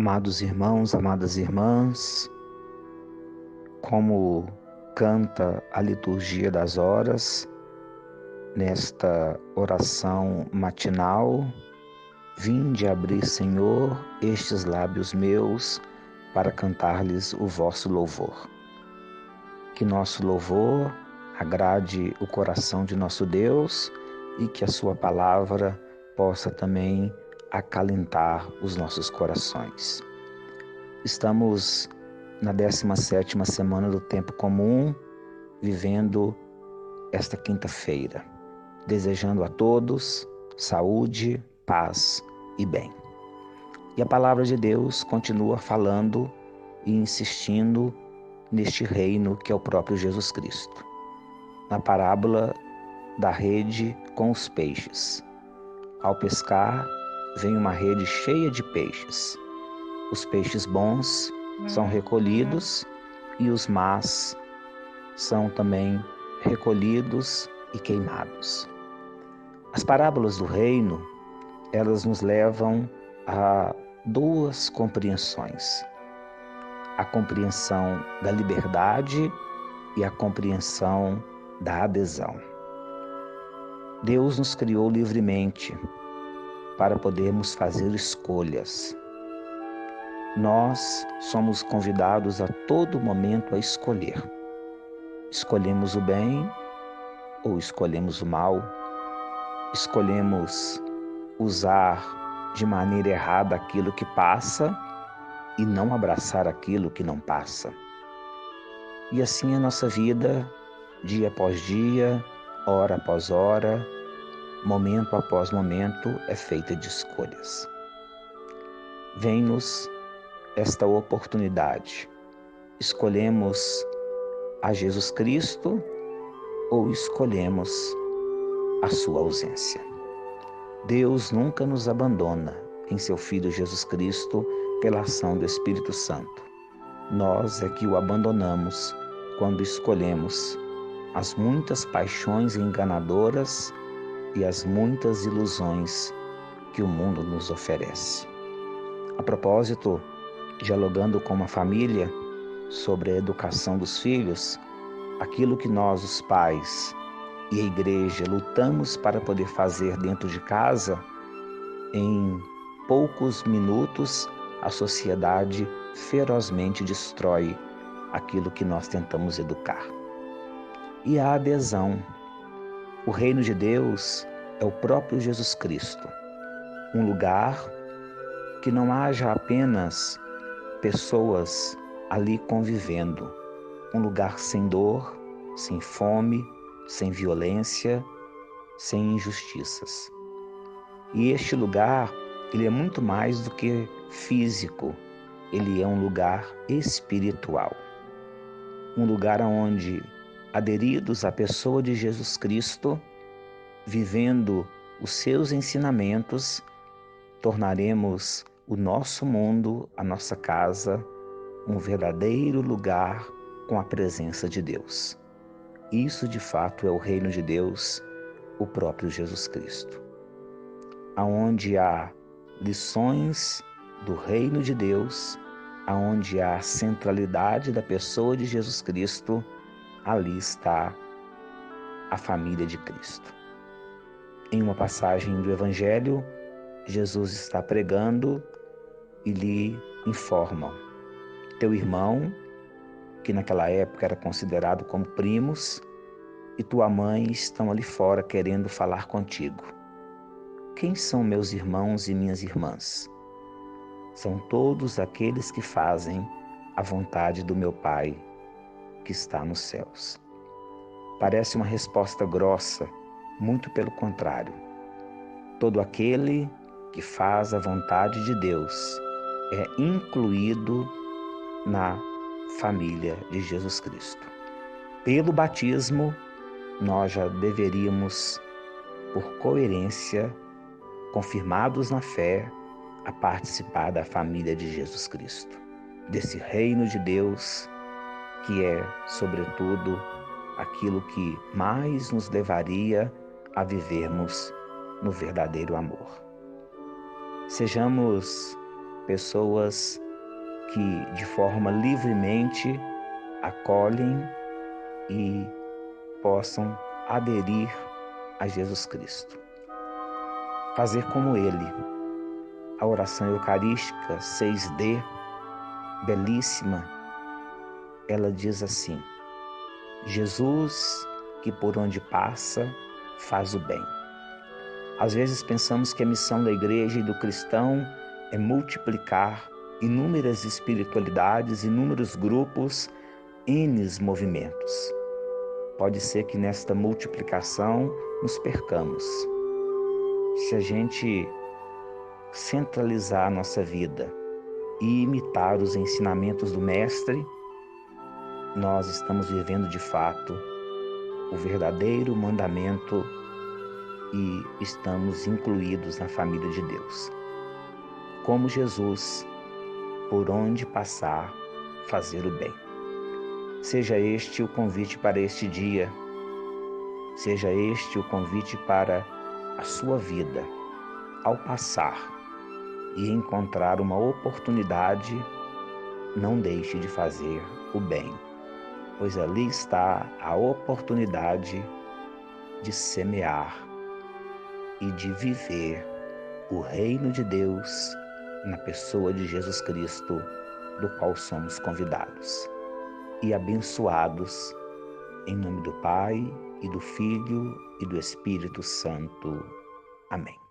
Amados irmãos, amadas irmãs, como canta a liturgia das horas, nesta oração matinal, vinde abrir, Senhor, estes lábios meus, para cantar-lhes o vosso louvor. Que nosso louvor agrade o coração de nosso Deus e que a sua palavra possa também acalentar os nossos corações. Estamos na 17ª semana do tempo comum, vivendo esta quinta-feira, desejando a todos saúde, paz e bem. E a palavra de Deus continua falando e insistindo neste reino que é o próprio Jesus Cristo. Na parábola da rede com os peixes. Ao pescar, vem uma rede cheia de peixes. Os peixes bons são recolhidos e os más são também recolhidos e queimados. As parábolas do reino, elas nos levam a duas compreensões. A compreensão da liberdade e a compreensão da adesão. Deus nos criou livremente para podermos fazer escolhas. Nós somos convidados a todo momento a escolher. Escolhemos o bem ou escolhemos o mal? Escolhemos usar de maneira errada aquilo que passa e não abraçar aquilo que não passa. E assim a nossa vida, dia após dia, hora após hora, momento após momento, é feita de escolhas. Vem-nos esta oportunidade. Escolhemos a Jesus Cristo ou escolhemos a sua ausência? Deus nunca nos abandona em seu Filho Jesus Cristo pela ação do Espírito Santo. Nós é que o abandonamos quando escolhemos as muitas paixões enganadoras e as muitas ilusões que o mundo nos oferece. A propósito, dialogando com uma família sobre a educação dos filhos, aquilo que nós, os pais e a igreja, lutamos para poder fazer dentro de casa, em poucos minutos a sociedade ferozmente destrói aquilo que nós tentamos educar. E a adesão. O reino de Deus é o próprio Jesus Cristo. Um lugar que não haja apenas pessoas ali convivendo. Um lugar sem dor, sem fome, sem violência, sem injustiças. E este lugar, ele é muito mais do que físico. Ele é um lugar espiritual. Um lugar onde, aderidos à pessoa de Jesus Cristo, vivendo os seus ensinamentos, tornaremos o nosso mundo, a nossa casa, um verdadeiro lugar com a presença de Deus. Isso, de fato, é o reino de Deus, o próprio Jesus Cristo. Aonde há lições do reino de Deus, aonde há a centralidade da pessoa de Jesus Cristo, ali está a família de Cristo. Em uma passagem do Evangelho, Jesus está pregando e lhe informam: teu irmão, que naquela época era considerado como primos, e tua mãe estão ali fora querendo falar contigo. Quem são meus irmãos e minhas irmãs? São todos aqueles que fazem a vontade do meu Pai que está nos céus. Parece uma resposta grossa, muito pelo contrário. Todo aquele que faz a vontade de Deus é incluído na família de Jesus Cristo. Pelo batismo, nós já deveríamos, por coerência, confirmados na fé, a participar da família de Jesus Cristo, desse reino de Deus, que é, sobretudo, aquilo que mais nos levaria a vivermos no verdadeiro amor. Sejamos pessoas que de forma livremente acolhem e possam aderir a Jesus Cristo. Fazer como Ele. A oração eucarística 6D, belíssima, ela diz assim: Jesus, que por onde passa, faz o bem. Às vezes pensamos que a missão da igreja e do cristão é multiplicar inúmeras espiritualidades, inúmeros grupos, N movimentos. Pode ser que nesta multiplicação nos percamos. Se a gente centralizar a nossa vida e imitar os ensinamentos do Mestre, nós estamos vivendo de fato o verdadeiro mandamento e estamos incluídos na família de Deus. Como Jesus, por onde passar, fazer o bem. Seja este o convite para este dia, seja este o convite para a sua vida. Ao passar e encontrar uma oportunidade, não deixe de fazer o bem, pois ali está a oportunidade de semear e de viver o reino de Deus na pessoa de Jesus Cristo, do qual somos convidados e abençoados, em nome do Pai, e do Filho, e do Espírito Santo. Amém.